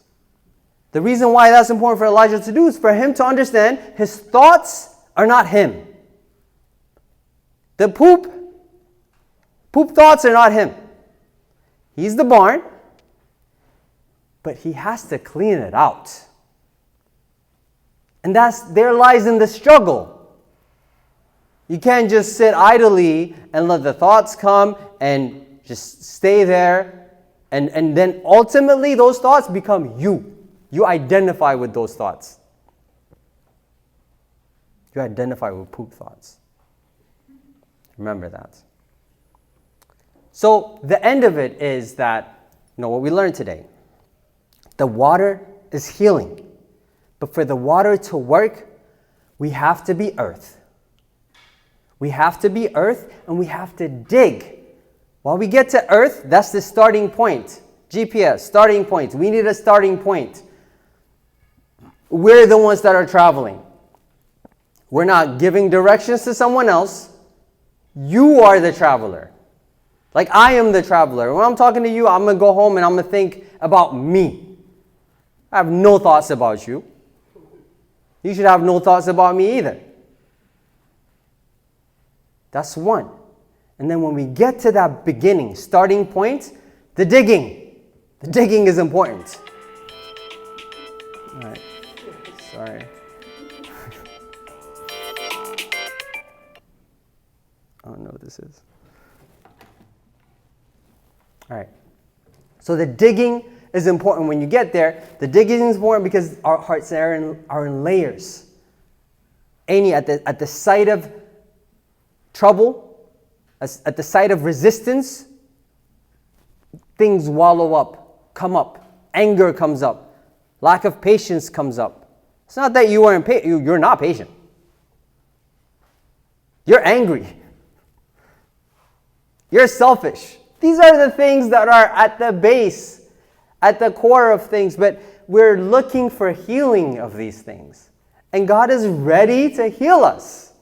The reason why that's important for Elijah to do is for him to understand his thoughts are not him. The poop thoughts are not him. He's the barn, but he has to clean it out. And there lies in the struggle. You can't just sit idly and let the thoughts come and just stay there. And then ultimately those thoughts become you. You identify with those thoughts. You identify with poop thoughts. Remember that. So the end of it is that, what we learned today. The water is healing. But for the water to work, we have to be earth. We have to be earth and we have to dig. While we get to earth, that's the starting point. GPS, starting point. We need a starting point. We're the ones that are traveling. We're not giving directions to someone else. You are the traveler. Like I am the traveler. When I'm talking to you, I'm going to go home and I'm going to think about me. I have no thoughts about you. You should have no thoughts about me either. That's one. And then when we get to that beginning, starting point, the digging. The digging is important. All right. Sorry. I don't know what this is. All right. So the digging is important. When you get there, the digging is important because our hearts are in layers. At the sight of trouble, at the sight of resistance, things wallow up, come up. Anger comes up. Lack of patience comes up. It's not that you aren't you're not patient. You're angry. You're selfish. These are the things that are at the base, at the core of things, but we're looking for healing of these things. And God is ready to heal us.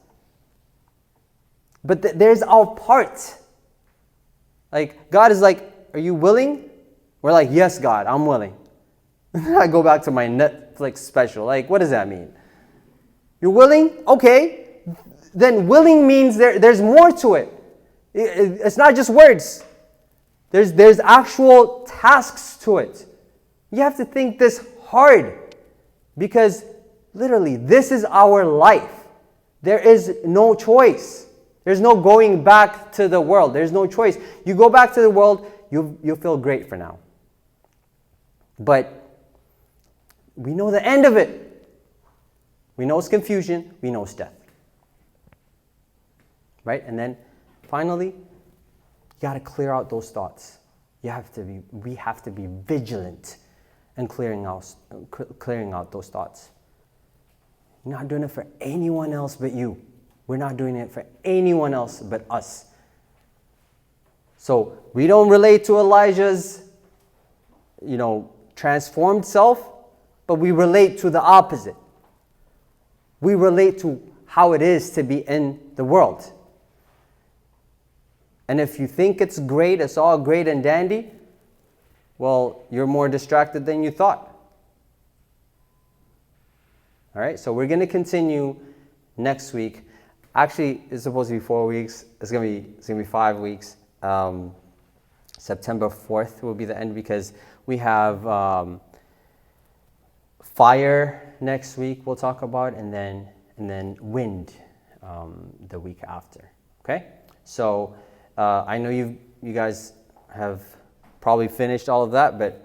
But there's our part. Like, God is like, are you willing? We're like, yes, God, I'm willing. And then I go back to my Netflix special. Like, what does that mean? You're willing? Okay. Then willing means there's more to it. It's not just words. There's actual tasks to it. You have to think this hard because literally this is our life. There is no choice. There's no going back to the world. There's no choice. You go back to the world, you'll feel great for now. But we know the end of it. We know it's confusion. We know it's death. Right? And then finally, you got to clear out those thoughts. We have to be vigilant in clearing out those thoughts. You're not doing it for anyone else but you. We're not doing it for anyone else but us. So we don't relate to Elijah's, transformed self, but we relate to the opposite. We relate to how it is to be in the world. And if you think it's great, it's all great and dandy, well, you're more distracted than you thought. All right, so we're going to continue next week. Actually, it's supposed to be 4 weeks. It's going to be 5 weeks. September 4th will be the end because we have fire next week we'll talk about, and then wind the week after. Okay? So I know you guys have probably finished all of that, but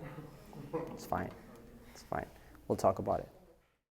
it's fine. It's fine. We'll talk about it.